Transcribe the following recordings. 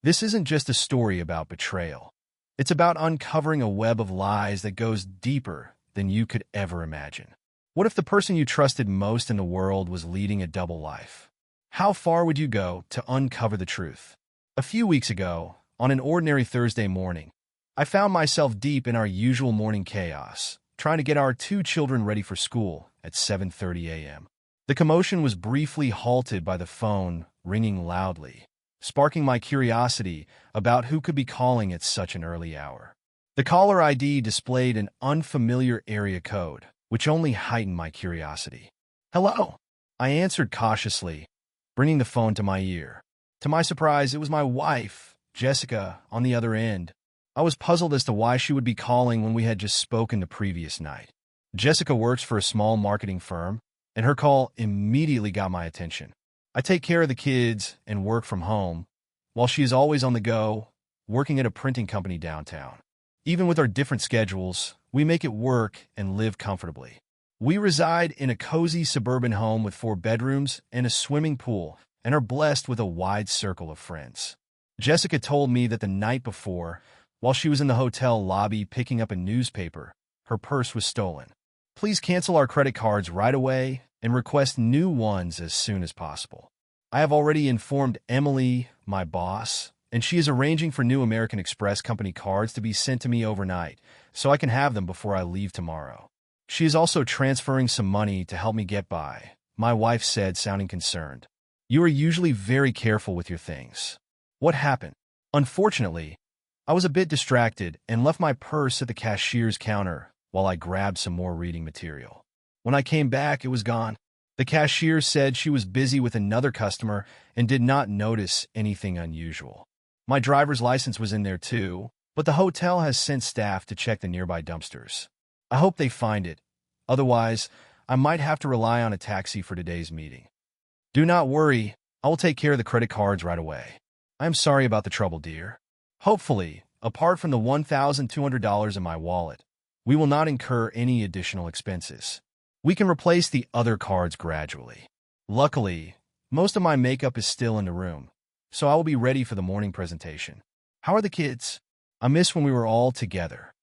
This isn't just a story about betrayal. It's about uncovering a web of lies that goes deeper than you could ever imagine. What if the person you trusted most in the world was leading a double life? How far would you go to uncover the truth? A few weeks ago, on an ordinary Thursday morning, I found myself deep in our usual morning chaos, trying to get our two children ready for school at 7:30 a.m. The commotion was briefly halted by the phone ringing loudly, sparking my curiosity about who could be calling at such an early hour. The caller ID displayed an unfamiliar area code, which only heightened my curiosity. "Hello," I answered cautiously, bringing the phone to my ear. To my surprise, it was my wife, Jessica, on the other end. I was puzzled as to why she would be calling when we had just spoken the previous night. Jessica works for a small marketing firm, and her call immediately got my attention. I take care of the kids and work from home, while she is always on the go, working at a printing company downtown. Even with our different schedules, we make it work and live comfortably. We reside in a cozy suburban home with 4 bedrooms and a swimming pool, and are blessed with a wide circle of friends. Jessica told me that the night before, while she was in the hotel lobby picking up a newspaper, her purse was stolen. "Please cancel our credit cards right away and request new ones as soon as possible. I have already informed Emily, my boss, and she is arranging for new American Express company cards to be sent to me overnight, so I can have them before I leave tomorrow. She is also transferring some money to help me get by," my wife said, sounding concerned. "You are usually very careful with your things. What happened?" Unfortunately, I was a bit distracted and left my purse at the cashier's counter while I grabbed some more reading material. When I came back, it was gone. The cashier said she was busy with another customer and did not notice anything unusual. My driver's license was in there too, but the hotel has sent staff to check the nearby dumpsters. I hope they find it. Otherwise, I might have to rely on a taxi for today's meeting. "Do not worry. I will take care of the credit cards right away. I am sorry about the trouble, dear. Hopefully, apart from the $1,200 in my wallet, we will not incur any additional expenses. We can replace the other cards gradually. Luckily, most of my makeup is still in the room, so I will be ready for the morning presentation. How are the kids? I miss when we were all together."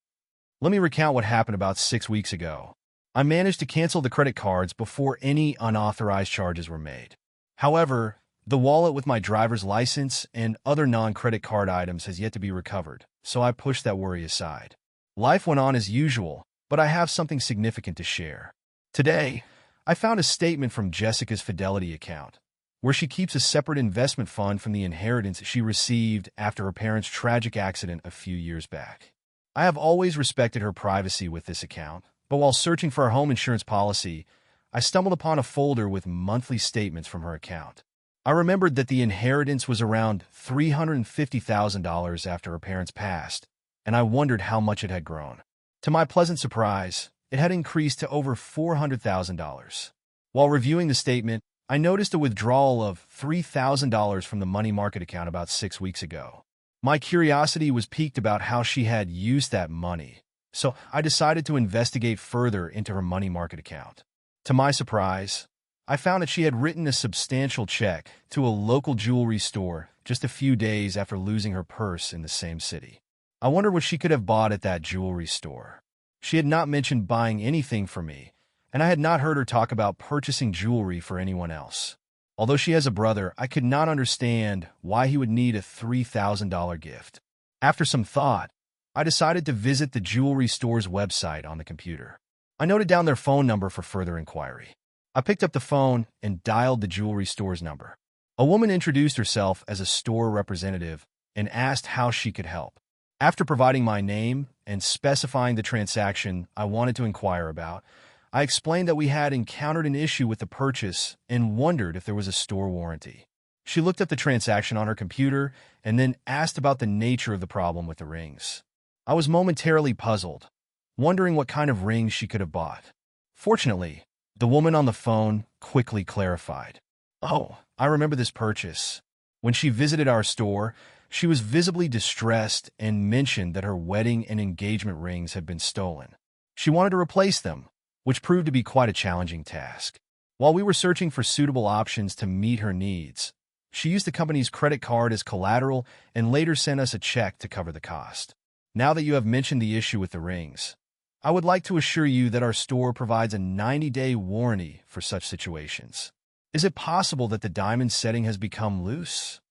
Let me recount what happened about 6 weeks ago. I managed to cancel the credit cards before any unauthorized charges were made. However, the wallet with my driver's license and other non-credit card items has yet to be recovered, so I pushed that worry aside. Life went on as usual, but I have something significant to share. Today, I found a statement from Jessica's Fidelity account, where she keeps a separate investment fund from the inheritance she received after her parents' tragic accident a few years back. I have always respected her privacy with this account, but while searching for a home insurance policy, I stumbled upon a folder with monthly statements from her account. I remembered that the inheritance was around $350,000 after her parents passed, and I wondered how much it had grown. To my pleasant surprise, it had increased to over $400,000. While reviewing the statement, I noticed a withdrawal of $3,000 from the money market account about 6 weeks ago. My curiosity was piqued about how she had used that money, so I decided to investigate further into her money market account. To my surprise, I found that she had written a substantial check to a local jewelry store just a few days after losing her purse in the same city. I wondered what she could have bought at that jewelry store. She had not mentioned buying anything for me, and I had not heard her talk about purchasing jewelry for anyone else. Although she has a brother, I could not understand why he would need a $3,000 gift. After some thought, I decided to visit the jewelry store's website on the computer. I noted down their phone number for further inquiry. I picked up the phone and dialed the jewelry store's number. A woman introduced herself as a store representative and asked how she could help. After providing my name and specifying the transaction I wanted to inquire about, I explained that we had encountered an issue with the purchase and wondered if there was a store warranty. She looked up the transaction on her computer and then asked about the nature of the problem with the rings. I was momentarily puzzled, wondering what kind of rings she could have bought. Fortunately, the woman on the phone quickly clarified. "Oh, I remember this purchase. When she visited our store, she was visibly distressed and mentioned that her wedding and engagement rings had been stolen. She wanted to replace them, which proved to be quite a challenging task. While we were searching for suitable options to meet her needs, She used the company's credit card as collateral and later sent us a check to cover the cost. Now that you have mentioned the issue with the rings, I would like to assure you that our store provides a 90-day warranty for such situations. Is it possible that the diamond setting has become loose?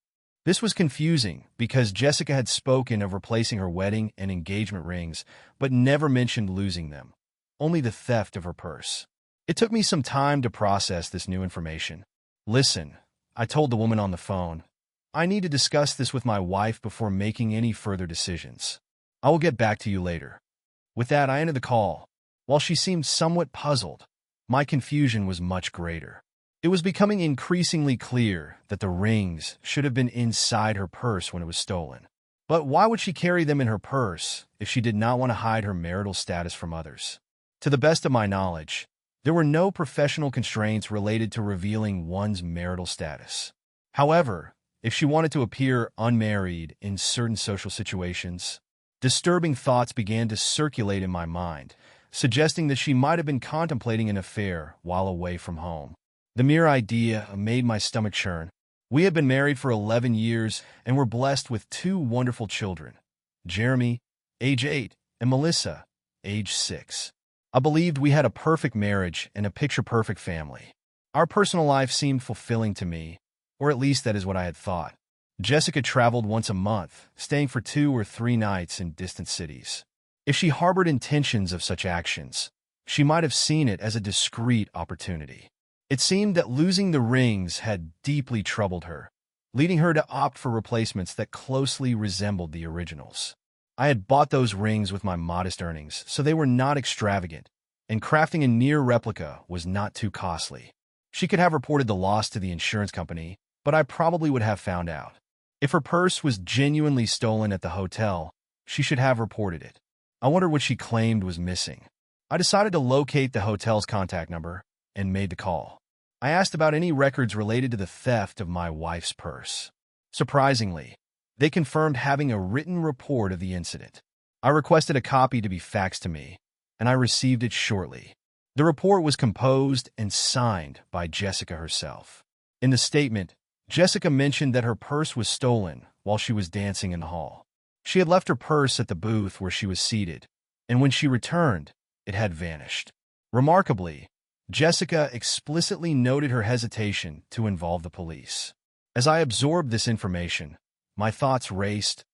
This was confusing because Jessica had spoken of replacing her wedding and engagement rings, but never mentioned losing them, only the theft of her purse. It took me some time to process this new information. Listen, I told the woman on the phone, I need to discuss this with my wife before making any further decisions. I will get back to you later. With that, I ended the call. While she seemed somewhat puzzled, my confusion was much greater. It was becoming increasingly clear that the rings should have been inside her purse when it was stolen. But why would she carry them in her purse if she did not want to hide her marital status from others? To the best of my knowledge, there were no professional constraints related to revealing one's marital status. However, if she wanted to appear unmarried in certain social situations, disturbing thoughts began to circulate in my mind, suggesting that she might have been contemplating an affair while away from home. The mere idea made my stomach churn. We had been married for 11 years and were blessed with 2 wonderful children, Jeremy, age 8, and Melissa, age 6. I believed we had a perfect marriage and a picture-perfect family. Our personal life seemed fulfilling to me, or at least that is what I had thought. Jessica traveled once a month, staying for 2 or 3 nights in distant cities. If she harbored intentions of such actions, she might have seen it as a discreet opportunity. It seemed that losing the rings had deeply troubled her, leading her to opt for replacements that closely resembled the originals. I had bought those rings with my modest earnings, so they were not extravagant, and crafting a near replica was not too costly. She could have reported the loss to the insurance company, but I probably would have found out. If her purse was genuinely stolen at the hotel, she should have reported it. I wondered what she claimed was missing. I decided to locate the hotel's contact number and made the call. I asked about any records related to the theft of my wife's purse. Surprisingly, they confirmed having a written report of the incident. I requested a copy to be faxed to me, and I received it shortly. The report was composed and signed by Jessica herself. In the statement, Jessica mentioned that her purse was stolen while she was dancing in the hall. She had left her purse at the booth where she was seated, and when she returned, it had vanished. Remarkably, Jessica explicitly noted her hesitation to involve the police. As I absorbed this information, my thoughts raced,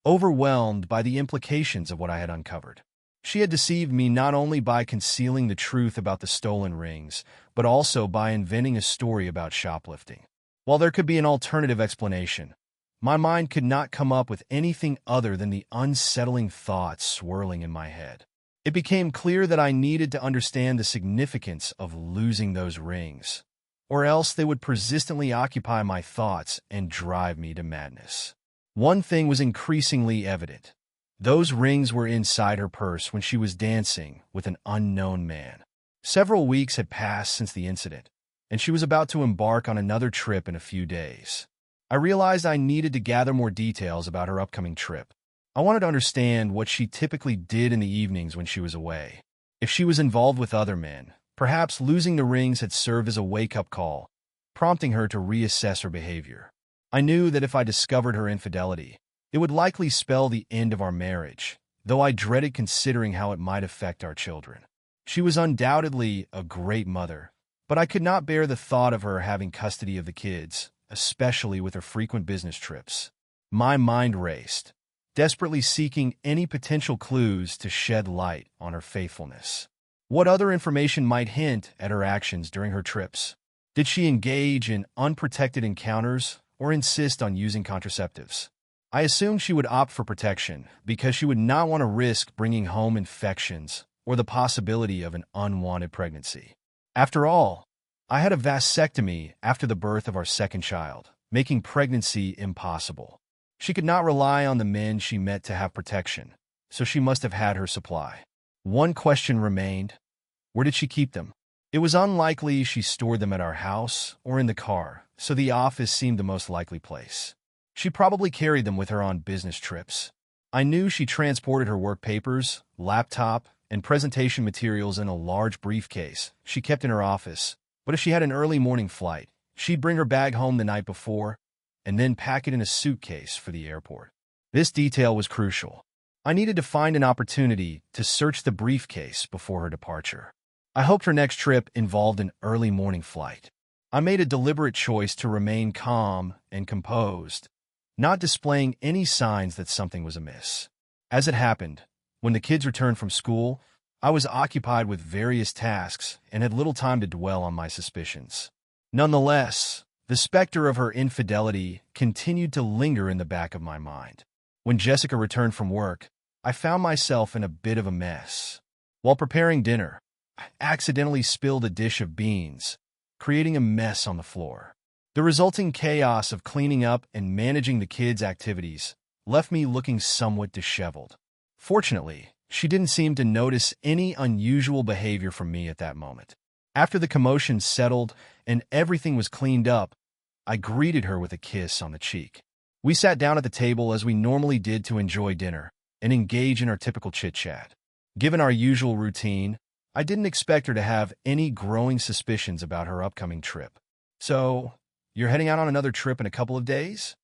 overwhelmed by the implications of what I had uncovered. She had deceived me not only by concealing the truth about the stolen rings, but also by inventing a story about shoplifting. While there could be an alternative explanation, my mind could not come up with anything other than the unsettling thoughts swirling in my head. It became clear that I needed to understand the significance of losing those rings, or else they would persistently occupy my thoughts and drive me to madness. One thing was increasingly evident. Those rings were inside her purse when she was dancing with an unknown man. Several weeks had passed since the incident, and she was about to embark on another trip in a few days. I realized I needed to gather more details about her upcoming trip. I wanted to understand what she typically did in the evenings when she was away. If she was involved with other men, perhaps losing the rings had served as a wake-up call, prompting her to reassess her behavior. I knew that if I discovered her infidelity, it would likely spell the end of our marriage, though I dreaded considering how it might affect our children. She was undoubtedly a great mother, but I could not bear the thought of her having custody of the kids, especially with her frequent business trips. My mind raced, desperately seeking any potential clues to shed light on her faithfulness. What other information might hint at her actions during her trips? Did she engage in unprotected encounters or insist on using contraceptives? I assumed she would opt for protection because she would not want to risk bringing home infections or the possibility of an unwanted pregnancy. After all, I had a vasectomy after the birth of our second child, making pregnancy impossible. She could not rely on the men she met to have protection, so she must have had her supply. One question remained: where did she keep them? It was unlikely she stored them at our house or in the car, so the office seemed the most likely place. She probably carried them with her on business trips. I knew she transported her work papers, laptop, and presentation materials in a large briefcase she kept in her office, but if she had an early morning flight, she'd bring her bag home the night before, and then pack it in a suitcase for the airport. This detail was crucial. I needed to find an opportunity to search the briefcase before her departure. I hoped her next trip involved an early morning flight. I made a deliberate choice to remain calm and composed, not displaying any signs that something was amiss. As it happened, when the kids returned from school, I was occupied with various tasks and had little time to dwell on my suspicions. Nonetheless, the specter of her infidelity continued to linger in the back of my mind. When Jessica returned from work, I found myself in a bit of a mess. While preparing dinner, I accidentally spilled a dish of beans, creating a mess on the floor. The resulting chaos of cleaning up and managing the kids' activities left me looking somewhat disheveled. Fortunately, she didn't seem to notice any unusual behavior from me at that moment. After the commotion settled and everything was cleaned up, I greeted her with a kiss on the cheek. We sat down at the table as we normally did to enjoy dinner and engage in our typical chit-chat. Given our usual routine, I didn't expect her to have any growing suspicions about her upcoming trip. "So, you're heading out on another trip in a couple of days?"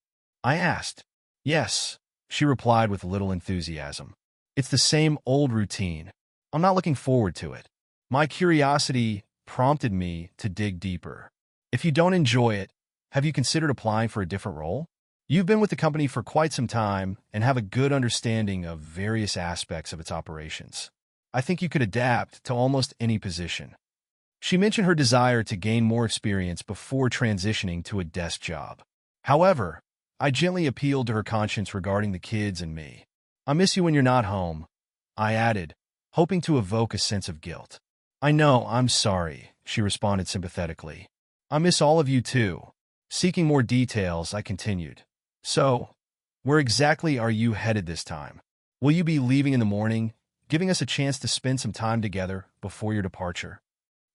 I asked. "Yes," she replied with little enthusiasm. "It's the same old routine. I'm not looking forward to it." My curiosity prompted me to dig deeper. "If you don't enjoy it, have you considered applying for a different role? You've been with the company for quite some time and have a good understanding of various aspects of its operations. I think you could adapt to almost any position." She mentioned her desire to gain more experience before transitioning to a desk job. However, I gently appealed to her conscience regarding the kids and me. "I miss you when you're not home," I added, hoping to evoke a sense of guilt. "I know, I'm sorry," she responded sympathetically. "I miss all of you too." Seeking more details, I continued. "So, where exactly are you headed this time? Will you be leaving in the morning, giving us a chance to spend some time together before your departure?"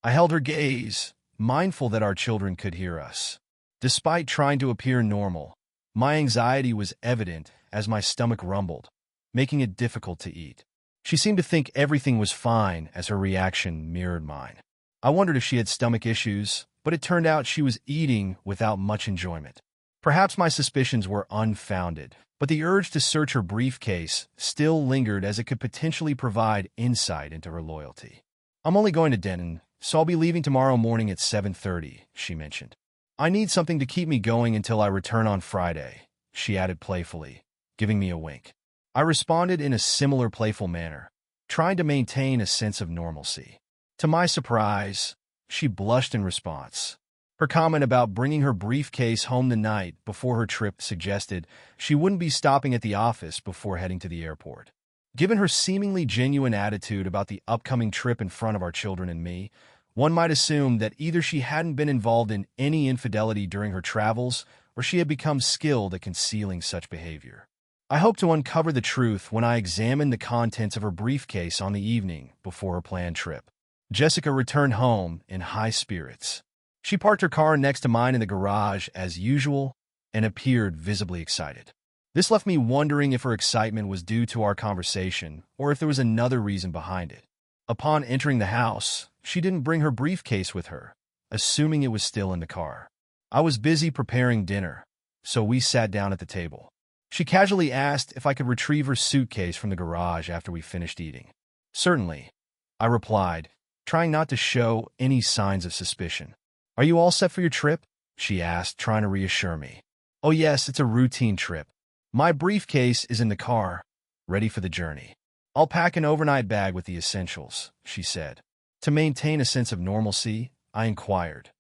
I held her gaze, mindful that our children could hear us. Despite trying to appear normal, my anxiety was evident as my stomach rumbled, making it difficult to eat. She seemed to think everything was fine as her reaction mirrored mine. I wondered if she had stomach issues, but it turned out she was eating without much enjoyment. Perhaps my suspicions were unfounded, but the urge to search her briefcase still lingered as it could potentially provide insight into her loyalty. "I'm only going to Denton, so I'll be leaving tomorrow morning at 7:30, she mentioned. "I need something to keep me going until I return on Friday," she added playfully, giving me a wink. I responded in a similar playful manner, trying to maintain a sense of normalcy. To my surprise, she blushed in response. Her comment about bringing her briefcase home the night before her trip suggested she wouldn't be stopping at the office before heading to the airport. Given her seemingly genuine attitude about the upcoming trip in front of our children and me, one might assume that either she hadn't been involved in any infidelity during her travels or she had become skilled at concealing such behavior. I hope to uncover the truth when I examine the contents of her briefcase on the evening before her planned trip. Jessica returned home in high spirits. She parked her car next to mine in the garage as usual and appeared visibly excited. This left me wondering if her excitement was due to our conversation or if there was another reason behind it. Upon entering the house, she didn't bring her briefcase with her, assuming it was still in the car. I was busy preparing dinner, so we sat down at the table. She casually asked if I could retrieve her suitcase from the garage after we finished eating. "Certainly," I replied, trying not to show any signs of suspicion. "Are you all set for your trip?" she asked, trying to reassure me. "Oh yes, it's a routine trip. My briefcase is in the car, ready for the journey. I'll pack an overnight bag with the essentials," she said. To maintain a sense of normalcy, I inquired,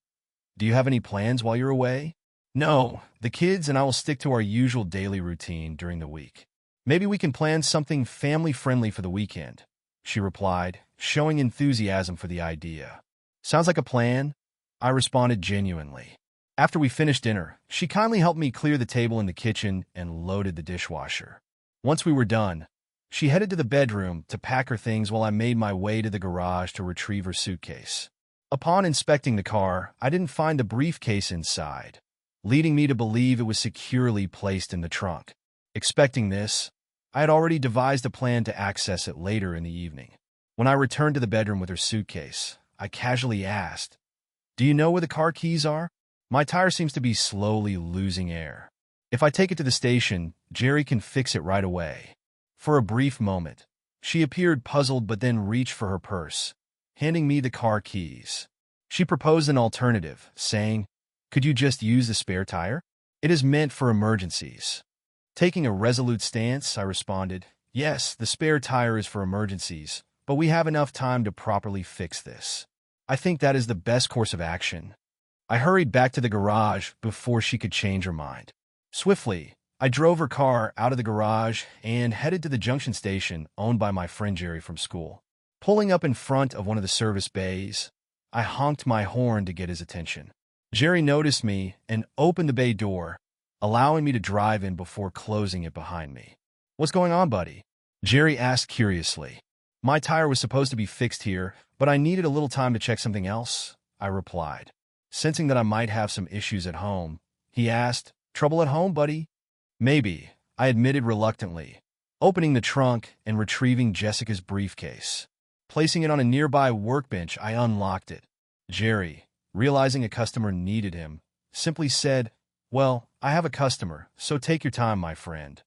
"Do you have any plans while you're away?" "No, the kids and I will stick to our usual daily routine during the week. Maybe we can plan something family-friendly for the weekend," she replied, showing enthusiasm for the idea. "Sounds like a plan," I responded genuinely. After we finished dinner, she kindly helped me clear the table in the kitchen and loaded the dishwasher. Once we were done, she headed to the bedroom to pack her things while I made my way to the garage to retrieve her suitcase. Upon inspecting the car, I didn't find the briefcase inside, leading me to believe it was securely placed in the trunk. Expecting this, I had already devised a plan to access it later in the evening. When I returned to the bedroom with her suitcase, I casually asked, "Do you know where the car keys are? My tire seems to be slowly losing air." If I take it to the station, Jerry can fix it right away. For a brief moment, she appeared puzzled but then reached for her purse, handing me the car keys. She proposed an alternative, saying, "Could you just use the spare tire? It is meant for emergencies." Taking a resolute stance, I responded, "Yes, the spare tire is for emergencies, but we have enough time to properly fix this. I think that is the best course of action." I hurried back to the garage before she could change her mind. Swiftly, I drove her car out of the garage and headed to the junction station owned by my friend Jerry from school. Pulling up in front of one of the service bays, I honked my horn to get his attention. Jerry noticed me and opened the bay door, allowing me to drive in before closing it behind me. "What's going on, buddy?" Jerry asked curiously. "My tire was supposed to be fixed here, but I needed a little time to check something else," I replied. Sensing that I might have some issues at home, he asked, "Trouble at home, buddy?" "Maybe," I admitted reluctantly, opening the trunk and retrieving Jessica's briefcase. Placing it on a nearby workbench, I unlocked it. Jerry, realizing a customer needed him, simply said, "Well, I have a customer, so take your time, my friend."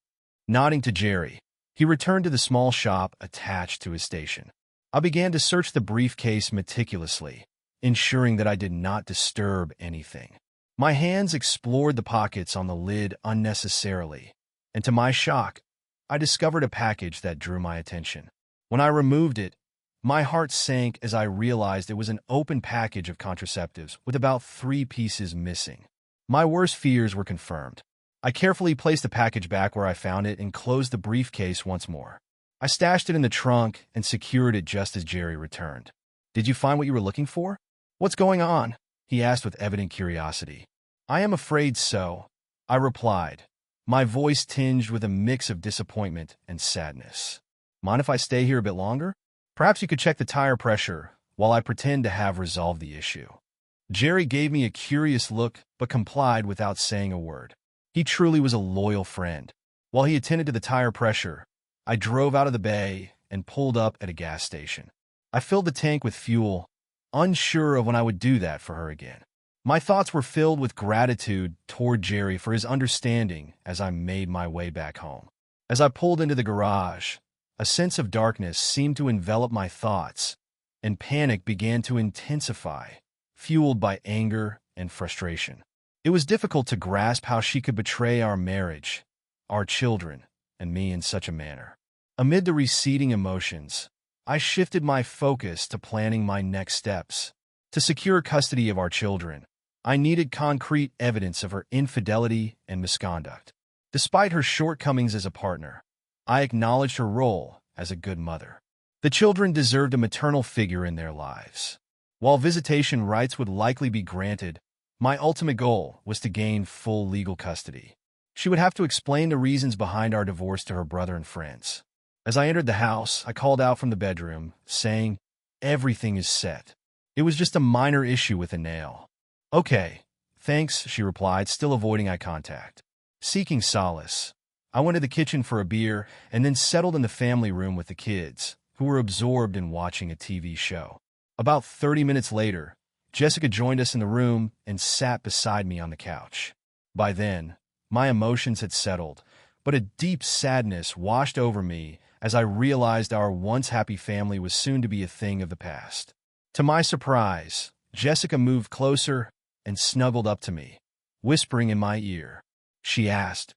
Nodding to Jerry, he returned to the small shop attached to his station. I began to search the briefcase meticulously, ensuring that I did not disturb anything. My hands explored the pockets on the lid unnecessarily, and to my shock, I discovered a package that drew my attention. When I removed it, my heart sank as I realized it was an open package of contraceptives with about 3 pieces missing. My worst fears were confirmed. I carefully placed the package back where I found it and closed the briefcase once more. I stashed it in the trunk and secured it just as Jerry returned. "Did you find what you were looking for?" "What's going on?" he asked with evident curiosity. "I am afraid so," I replied, my voice tinged with a mix of disappointment and sadness. "Mind if I stay here a bit longer? Perhaps you could check the tire pressure while I pretend to have resolved the issue." Jerry gave me a curious look but complied without saying a word. He truly was a loyal friend. While he attended to the tire pressure, I drove out of the bay and pulled up at a gas station. I filled the tank with fuel, unsure of when I would do that for her again. My thoughts were filled with gratitude toward Jerry for his understanding as I made my way back home. As I pulled into the garage, a sense of darkness seemed to envelop my thoughts, and panic began to intensify, fueled by anger and frustration. It was difficult to grasp how she could betray our marriage, our children, and me in such a manner. Amid the receding emotions, I shifted my focus to planning my next steps. To secure custody of our children, I needed concrete evidence of her infidelity and misconduct. Despite her shortcomings as a partner, I acknowledged her role as a good mother. The children deserved a maternal figure in their lives. While visitation rights would likely be granted, my ultimate goal was to gain full legal custody. She would have to explain the reasons behind our divorce to her brother and friends. As I entered the house, I called out from the bedroom, saying, "Everything is set. It was just a minor issue with a nail." "Okay, thanks," she replied, still avoiding eye contact. Seeking solace, I went to the kitchen for a beer and then settled in the family room with the kids, who were absorbed in watching a TV show. About 30 minutes later, Jessica joined us in the room and sat beside me on the couch. By then, my emotions had settled, but a deep sadness washed over me as I realized our once happy family was soon to be a thing of the past. To my surprise, Jessica moved closer and snuggled up to me, whispering in my ear. She asked,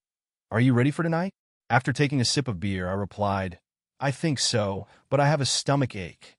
"Are you ready for tonight?" After taking a sip of beer, I replied, "I think so, but I have a stomach ache."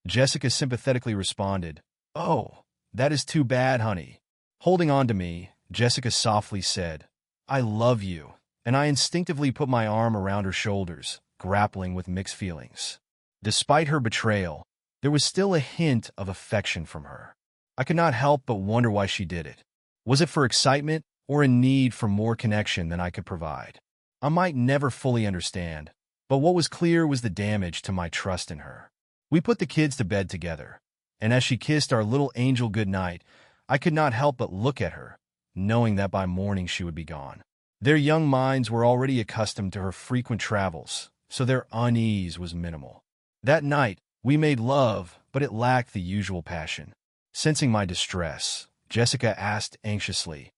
Jessica sympathetically responded, "Oh, that is too bad, honey." Holding on to me, Jessica softly said, "I love you," and I instinctively put my arm around her shoulders, grappling with mixed feelings. Despite her betrayal, there was still a hint of affection from her. I could not help but wonder why she did it. Was it for excitement or a need for more connection than I could provide? I might never fully understand, but what was clear was the damage to my trust in her. We put the kids to bed together, and as she kissed our little angel goodnight, I could not help but look at her, knowing that by morning she would be gone. Their young minds were already accustomed to her frequent travels, so their unease was minimal. That night, we made love, but it lacked the usual passion. Sensing my distress, Jessica asked anxiously,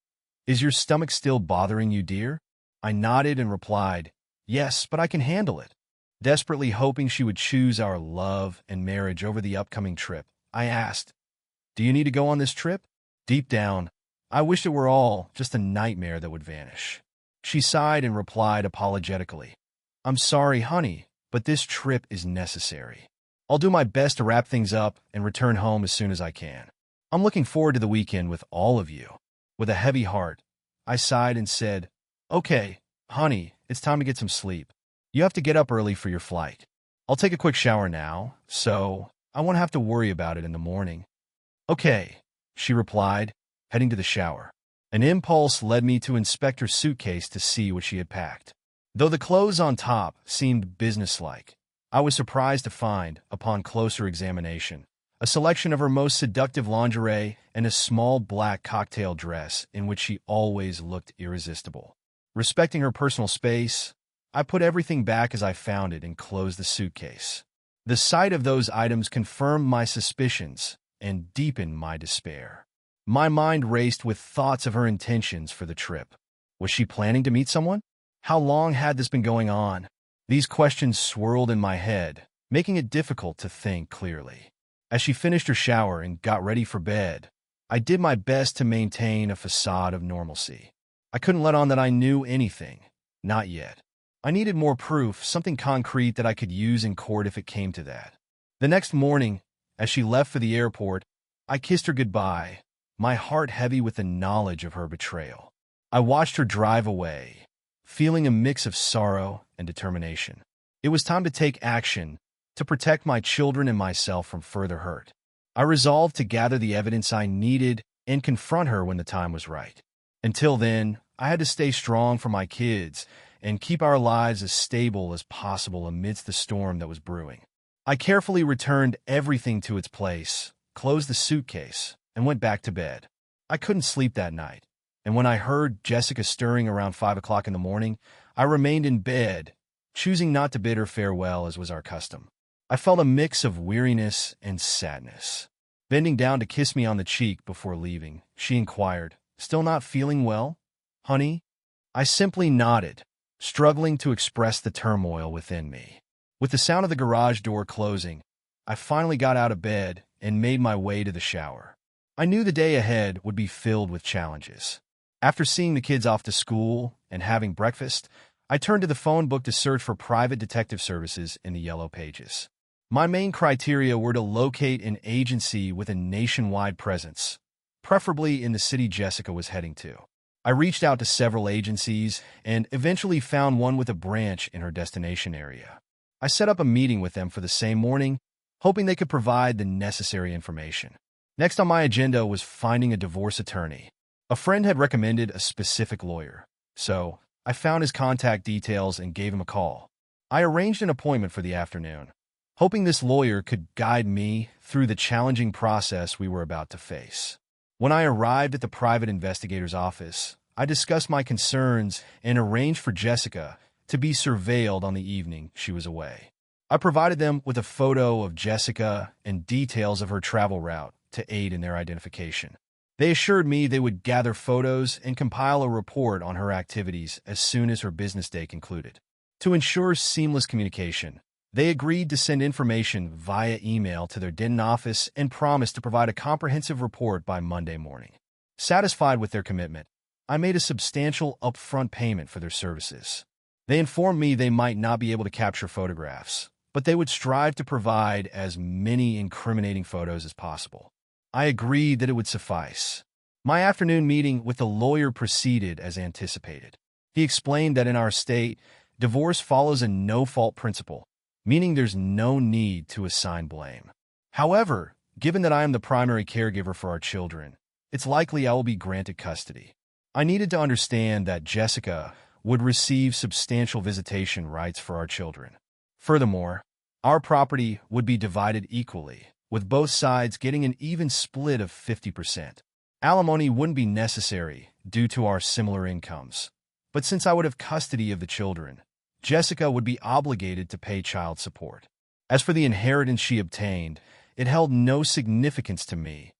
Is your stomach still bothering you, dear? I nodded and replied, yes, but I can handle it. Desperately hoping she would choose our love and marriage over the upcoming trip, I asked, do you need to go on this trip? Deep down, I wished it were all just a nightmare that would vanish. She sighed and replied apologetically, I'm sorry, honey, but this trip is necessary. I'll do my best to wrap things up and return home as soon as I can. I'm looking forward to the weekend with all of you. With a heavy heart, I sighed and said, okay, honey, it's time to get some sleep. You have to get up early for your flight. I'll take a quick shower now, so I won't have to worry about it in the morning. Okay, she replied, heading to the shower. An impulse led me to inspect her suitcase to see what she had packed. Though the clothes on top seemed businesslike, I was surprised to find, upon closer examination, a selection of her most seductive lingerie and a small black cocktail dress in which she always looked irresistible. Respecting her personal space, I put everything back as I found it and closed the suitcase. The sight of those items confirmed my suspicions and deepened my despair. My mind raced with thoughts of her intentions for the trip. Was she planning to meet someone? How long had this been going on? These questions swirled in my head, making it difficult to think clearly. As she finished her shower and got ready for bed, I did my best to maintain a facade of normalcy. I couldn't let on that I knew anything. Not yet. I needed more proof, something concrete that I could use in court if it came to that. The next morning, as she left for the airport, I kissed her goodbye, my heart heavy with the knowledge of her betrayal. I watched her drive away, feeling a mix of sorrow and determination. It was time to take action, to protect my children and myself from further hurt. I resolved to gather the evidence I needed and confront her when the time was right. Until then, I had to stay strong for my kids and keep our lives as stable as possible amidst the storm that was brewing. I carefully returned everything to its place, closed the suitcase, and went back to bed. I couldn't sleep that night, and when I heard Jessica stirring around 5 o'clock in the morning, I remained in bed, choosing not to bid her farewell as was our custom. I felt a mix of weariness and sadness. Bending down to kiss me on the cheek before leaving, she inquired, still not feeling well, honey? I simply nodded, struggling to express the turmoil within me. With the sound of the garage door closing, I finally got out of bed and made my way to the shower. I knew the day ahead would be filled with challenges. After seeing the kids off to school and having breakfast, I turned to the phone book to search for private detective services in the Yellow Pages. My main criteria were to locate an agency with a nationwide presence, preferably in the city Jessica was heading to. I reached out to several agencies and eventually found one with a branch in her destination area. I set up a meeting with them for the same morning, hoping they could provide the necessary information. Next on my agenda was finding a divorce attorney. A friend had recommended a specific lawyer, so I found his contact details and gave him a call. I arranged an appointment for the afternoon, hoping this lawyer could guide me through the challenging process we were about to face. When I arrived at the private investigator's office, I discussed my concerns and arranged for Jessica to be surveilled on the evening she was away. I provided them with a photo of Jessica and details of her travel route to aid in their identification. They assured me they would gather photos and compile a report on her activities as soon as her business day concluded. To ensure seamless communication, they agreed to send information via email to their Denton office and promised to provide a comprehensive report by Monday morning. Satisfied with their commitment, I made a substantial upfront payment for their services. They informed me they might not be able to capture photographs, but they would strive to provide as many incriminating photos as possible. I agreed that it would suffice. My afternoon meeting with the lawyer proceeded as anticipated. He explained that in our state, divorce follows a no-fault principle, meaning there's no need to assign blame. However, given that I am the primary caregiver for our children, it's likely I will be granted custody. I needed to understand that Jessica would receive substantial visitation rights for our children. Furthermore, our property would be divided equally, with both sides getting an even split of 50%. Alimony wouldn't be necessary due to our similar incomes, but since I would have custody of the children, Jessica would be obligated to pay child support. As for the inheritance she obtained, it held no significance to me,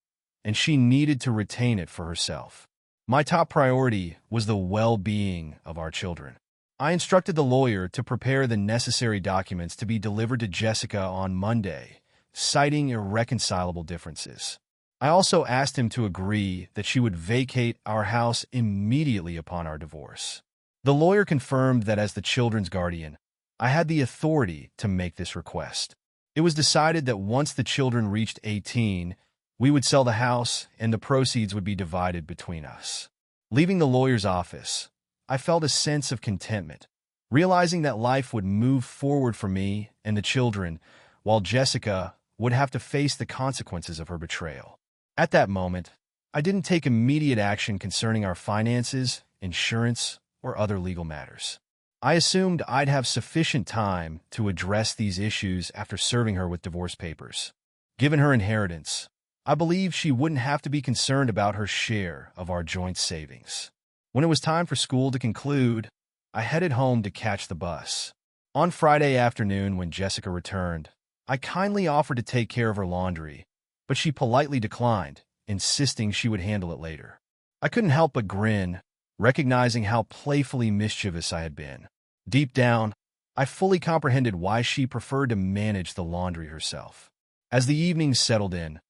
and she needed to retain it for herself. My top priority was the well-being of our children. I instructed the lawyer to prepare the necessary documents to be delivered to Jessica on Monday, citing irreconcilable differences. I also asked him to agree that she would vacate our house immediately upon our divorce. The lawyer confirmed that as the children's guardian, I had the authority to make this request. It was decided that once the children reached 18, we would sell the house and the proceeds would be divided between us. Leaving the lawyer's office, I felt a sense of contentment, realizing that life would move forward for me and the children, while Jessica would have to face the consequences of her betrayal. At that moment, I didn't take immediate action concerning our finances, insurance, or other legal matters. I assumed I'd have sufficient time to address these issues after serving her with divorce papers. Given her inheritance, I believed she wouldn't have to be concerned about her share of our joint savings. When it was time for school to conclude, I headed home to catch the bus. On Friday afternoon, when Jessica returned, I kindly offered to take care of her laundry, but she politely declined, insisting she would handle it later. I couldn't help but grin, recognizing how playfully mischievous I had been. Deep down, I fully comprehended why she preferred to manage the laundry herself. As the evenings settled in,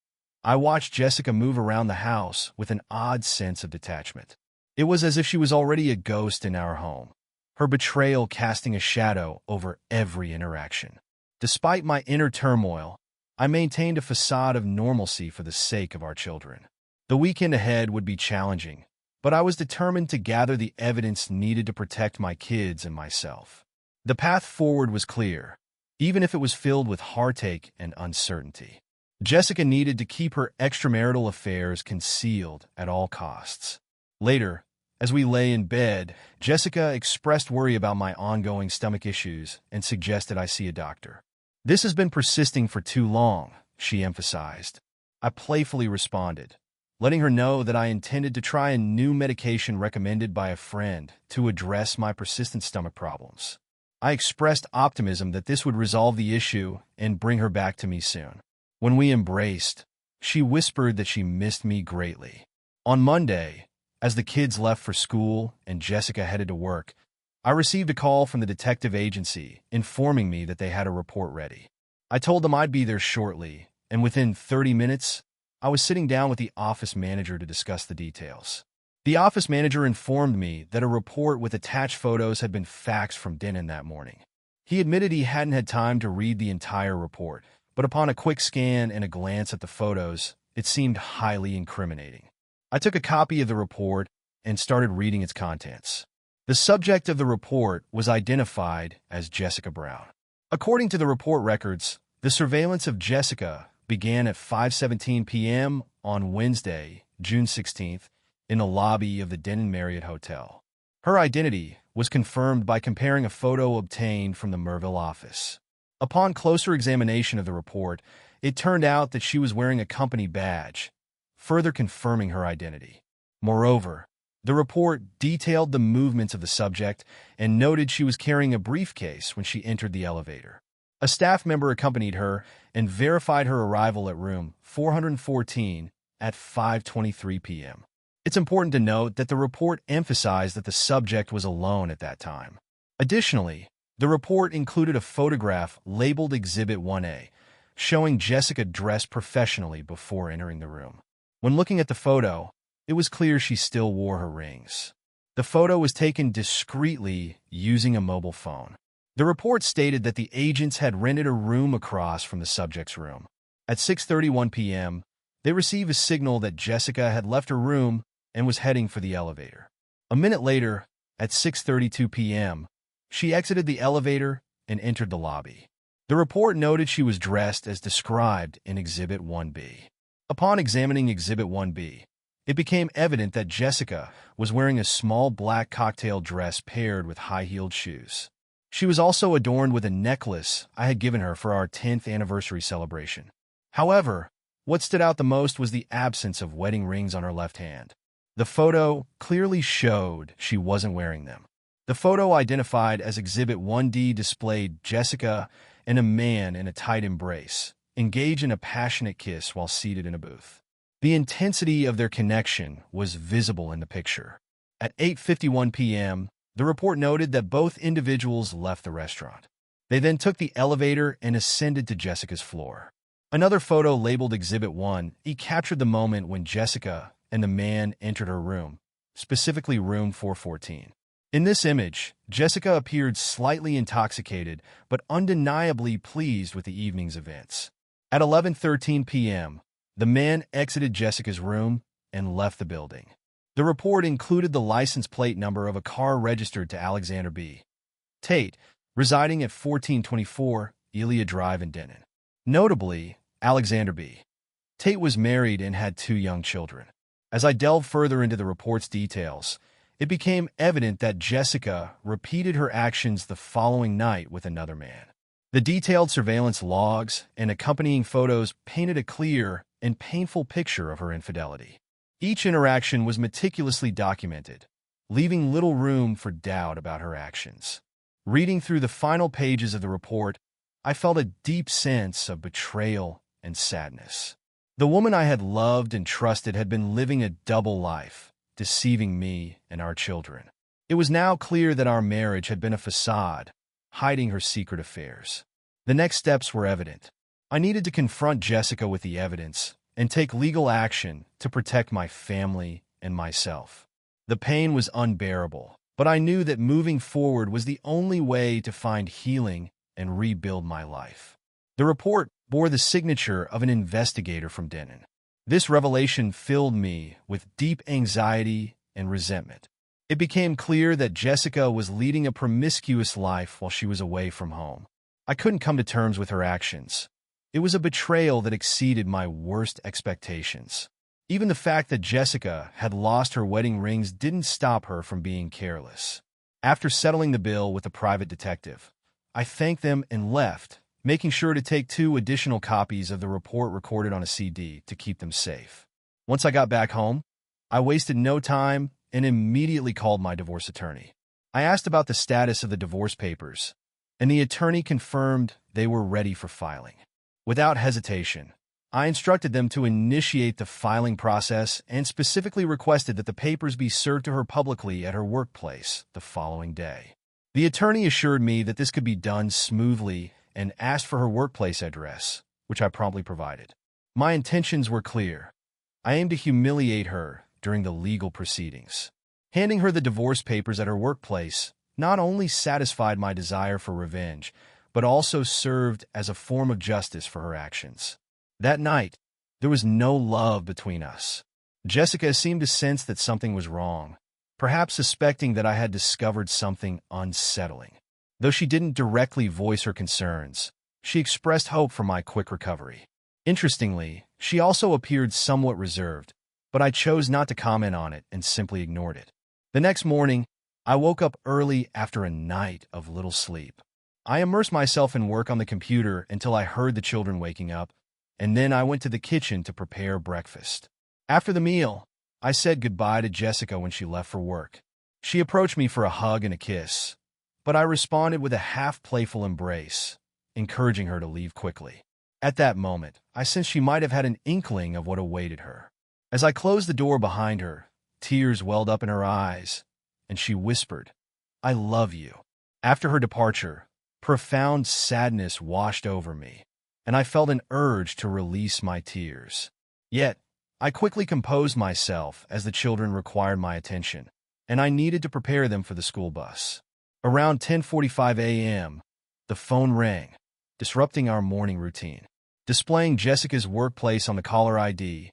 I watched Jessica move around the house with an odd sense of detachment. It was as if she was already a ghost in our home, her betrayal casting a shadow over every interaction. Despite my inner turmoil, I maintained a facade of normalcy for the sake of our children. The weekend ahead would be challenging, but I was determined to gather the evidence needed to protect my kids and myself. The path forward was clear, even if it was filled with heartache and uncertainty. Jessica needed to keep her extramarital affairs concealed at all costs. Later, as we lay in bed, Jessica expressed worry about my ongoing stomach issues and suggested I see a doctor. "This has been persisting for too long," she emphasized. I playfully responded, letting her know that I intended to try a new medication recommended by a friend to address my persistent stomach problems. I expressed optimism that this would resolve the issue and bring her back to me soon. When we embraced, she whispered that she missed me greatly. On Monday, as the kids left for school and Jessica headed to work, I received a call from the detective agency informing me that they had a report ready. I told them I'd be there shortly, and within 30 minutes, I was sitting down with the office manager to discuss the details. The office manager informed me that a report with attached photos had been faxed from Denon that morning. He admitted he hadn't had time to read the entire report, but upon a quick scan and a glance at the photos, it seemed highly incriminating. I took a copy of the report and started reading its contents. The subject of the report was identified as Jessica Brown. According to the report records, the surveillance of Jessica began at 5:17 p.m. on Wednesday, June 16th, in the lobby of the Denon Marriott Hotel. Her identity was confirmed by comparing a photo obtained from the Merville office. Upon closer examination of the report, it turned out that she was wearing a company badge, further confirming her identity. Moreover, the report detailed the movements of the subject and noted she was carrying a briefcase when she entered the elevator. A staff member accompanied her and verified her arrival at room 414 at 5:23 p.m. It's important to note that the report emphasized that the subject was alone at that time. Additionally, the report included a photograph labeled Exhibit 1A, showing Jessica dressed professionally before entering the room. When looking at the photo, it was clear she still wore her rings. The photo was taken discreetly using a mobile phone. The report stated that the agents had rented a room across from the subject's room. At 6:31 p.m., they received a signal that Jessica had left her room and was heading for the elevator. A minute later, at 6:32 p.m., she exited the elevator and entered the lobby. The report noted she was dressed as described in Exhibit 1B. Upon examining Exhibit 1B, it became evident that Jessica was wearing a small black cocktail dress paired with high-heeled shoes. She was also adorned with a necklace I had given her for our 10th anniversary celebration. However, what stood out the most was the absence of wedding rings on her left hand. The photo clearly showed she wasn't wearing them. The photo identified as Exhibit 1D displayed Jessica and a man in a tight embrace, engaged in a passionate kiss while seated in a booth. The intensity of their connection was visible in the picture. At 8:51 p.m., the report noted that both individuals left the restaurant. They then took the elevator and ascended to Jessica's floor. Another photo labeled Exhibit 1 captured the moment when Jessica and the man entered her room, specifically room 414. In this image, Jessica appeared slightly intoxicated but undeniably pleased with the evening's events. At 11:13 p.m., the man exited Jessica's room and left the building. The report included the license plate number of a car registered to Alexander B. Tate, residing at 1424 Elia Drive in Denton. Notably, Alexander B. Tate was married and had 2 young children. As I delved further into the report's details, it became evident that Jessica repeated her actions the following night with another man. The detailed surveillance logs and accompanying photos painted a clear and painful picture of her infidelity. Each interaction was meticulously documented, leaving little room for doubt about her actions. Reading through the final pages of the report, I felt a deep sense of betrayal and sadness. The woman I had loved and trusted had been living a double life, deceiving me and our children. It was now clear that our marriage had been a facade, hiding her secret affairs. The next steps were evident. I needed to confront Jessica with the evidence and take legal action to protect my family and myself. The pain was unbearable, but I knew that moving forward was the only way to find healing and rebuild my life. The report bore the signature of an investigator from Denton. This revelation filled me with deep anxiety and resentment. It became clear that Jessica was leading a promiscuous life while she was away from home. I couldn't come to terms with her actions. It was a betrayal that exceeded my worst expectations. Even the fact that Jessica had lost her wedding rings didn't stop her from being careless. After settling the bill with a private detective, I thanked them and left, making sure to take 2 additional copies of the report recorded on a CD to keep them safe. Once I got back home, I wasted no time and immediately called my divorce attorney. I asked about the status of the divorce papers, and the attorney confirmed they were ready for filing. Without hesitation, I instructed them to initiate the filing process and specifically requested that the papers be served to her publicly at her workplace the following day. The attorney assured me that this could be done smoothly and asked for her workplace address, which I promptly provided. My intentions were clear. I aimed to humiliate her during the legal proceedings. Handing her the divorce papers at her workplace not only satisfied my desire for revenge, but also served as a form of justice for her actions. That night, there was no love between us. Jessica seemed to sense that something was wrong, perhaps suspecting that I had discovered something unsettling. Though she didn't directly voice her concerns, she expressed hope for my quick recovery. Interestingly, she also appeared somewhat reserved, but I chose not to comment on it and simply ignored it. The next morning, I woke up early after a night of little sleep. I immersed myself in work on the computer until I heard the children waking up, and then I went to the kitchen to prepare breakfast. After the meal, I said goodbye to Jessica when she left for work. She approached me for a hug and a kiss, but I responded with a half-playful embrace, encouraging her to leave quickly. At that moment, I sensed she might have had an inkling of what awaited her. As I closed the door behind her, tears welled up in her eyes, and she whispered, "I love you." After her departure, profound sadness washed over me, and I felt an urge to release my tears. Yet, I quickly composed myself as the children required my attention, and I needed to prepare them for the school bus. Around 10:45 a.m., the phone rang, disrupting our morning routine. Displaying Jessica's workplace on the caller ID,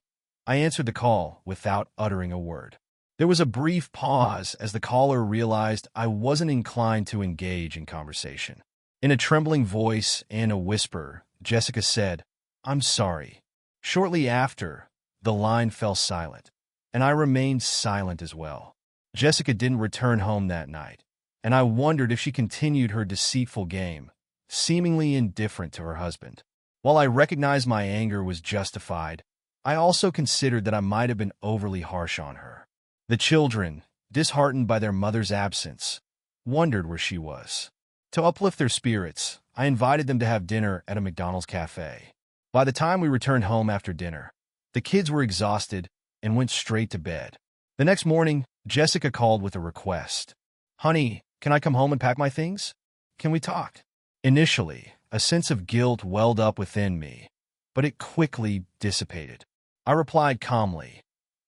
I answered the call without uttering a word. There was a brief pause as the caller realized I wasn't inclined to engage in conversation. In a trembling voice and a whisper, Jessica said, "I'm sorry." Shortly after, the line fell silent, and I remained silent as well. Jessica didn't return home that night, and I wondered if she continued her deceitful game, seemingly indifferent to her husband. While I recognized my anger was justified, I also considered that I might have been overly harsh on her. The children, disheartened by their mother's absence, wondered where she was. To uplift their spirits, I invited them to have dinner at a McDonald's cafe. By the time we returned home after dinner, The kids were exhausted and went straight to bed. The next morning, Jessica called with a request. "Honey, can I come home and pack my things? Can we talk?" Initially, a sense of guilt welled up within me, but it quickly dissipated. I replied calmly,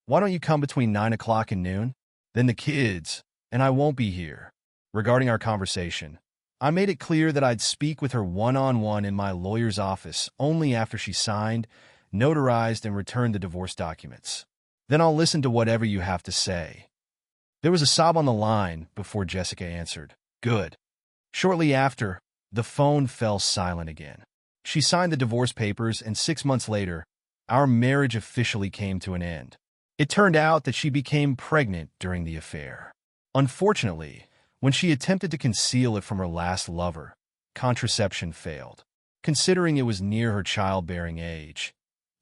"Why don't you come between 9 o'clock and noon? Then the kids and I won't be here." Regarding our conversation, I made it clear that I'd speak with her one-on-one in my lawyer's office only after she signed, notarized, and returned the divorce documents. "Then I'll listen to whatever you have to say." There was a sob on the line before Jessica answered, "Good." Shortly after, the phone fell silent again. She signed the divorce papers, and 6 months later, our marriage officially came to an end. It turned out that she became pregnant during the affair. Unfortunately, when she attempted to conceal it from her last lover, contraception failed, considering it was near her childbearing age.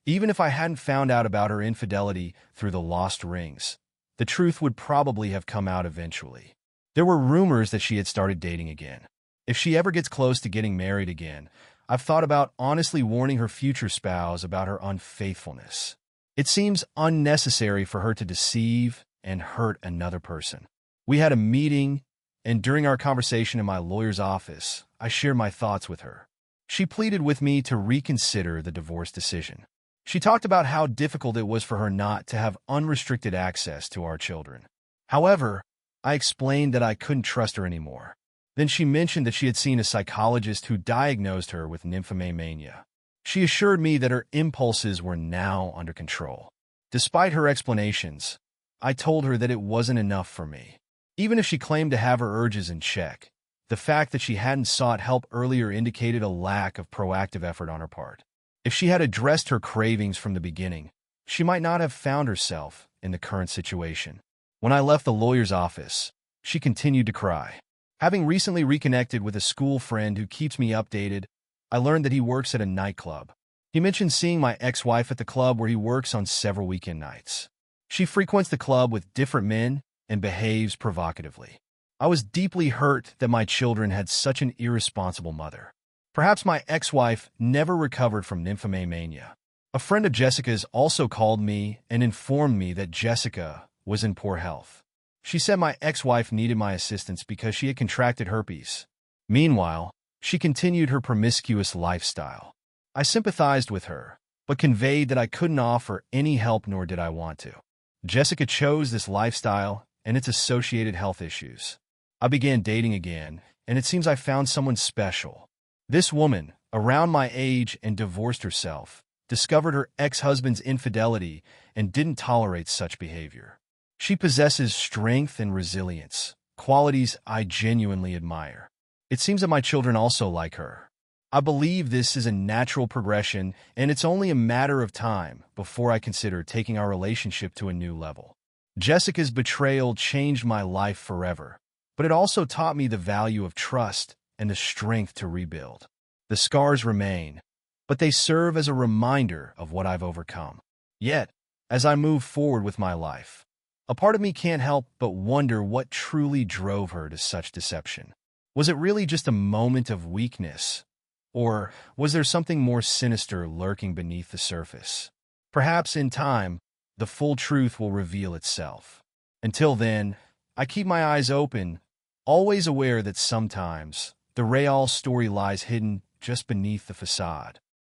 Even if I hadn't found out about her infidelity through the lost rings, the truth would probably have come out eventually. There were rumors that she had started dating again. If she ever gets close to getting married again, I've thought about honestly warning her future spouse about her unfaithfulness. It seems unnecessary for her to deceive and hurt another person. We had a meeting, and during our conversation in my lawyer's office, I shared my thoughts with her. She pleaded with me to reconsider the divorce decision. She talked about how difficult it was for her not to have unrestricted access to our children. However, I explained that I couldn't trust her anymore. Then she mentioned that she had seen a psychologist who diagnosed her with nymphomania. She assured me that her impulses were now under control. Despite her explanations, I told her that it wasn't enough for me. Even if she claimed to have her urges in check, the fact that she hadn't sought help earlier indicated a lack of proactive effort on her part. If she had addressed her cravings from the beginning, she might not have found herself in the current situation. When I left the lawyer's office, she continued to cry. Having recently reconnected with a school friend who keeps me updated, I learned that he works at a nightclub. He mentioned seeing my ex-wife at the club where he works on several weekend nights. She frequents the club with different men and behaves provocatively. I was deeply hurt that my children had such an irresponsible mother. Perhaps my ex-wife never recovered from nymphomania. A friend of Jessica's also called me and informed me that Jessica was in poor health. She said my ex-wife needed my assistance because she had contracted herpes. Meanwhile, she continued her promiscuous lifestyle. I sympathized with her, but conveyed that I couldn't offer any help, nor did I want to. Jessica chose this lifestyle and its associated health issues. I began dating again, and it seems I found someone special. This woman, around my age and divorced herself, discovered her ex-husband's infidelity and didn't tolerate such behavior. She possesses strength and resilience, qualities I genuinely admire. It seems that my children also like her. I believe this is a natural progression, and it's only a matter of time before I consider taking our relationship to a new level. Jessica's betrayal changed my life forever, but it also taught me the value of trust and the strength to rebuild. The scars remain, but they serve as a reminder of what I've overcome. Yet, as I move forward with my life, a part of me can't help but wonder what truly drove her to such deception. Was it really just a moment of weakness? Or was there something more sinister lurking beneath the surface? Perhaps in time, the full truth will reveal itself. Until then, I keep my eyes open, always aware that sometimes the real story lies hidden just beneath the facade.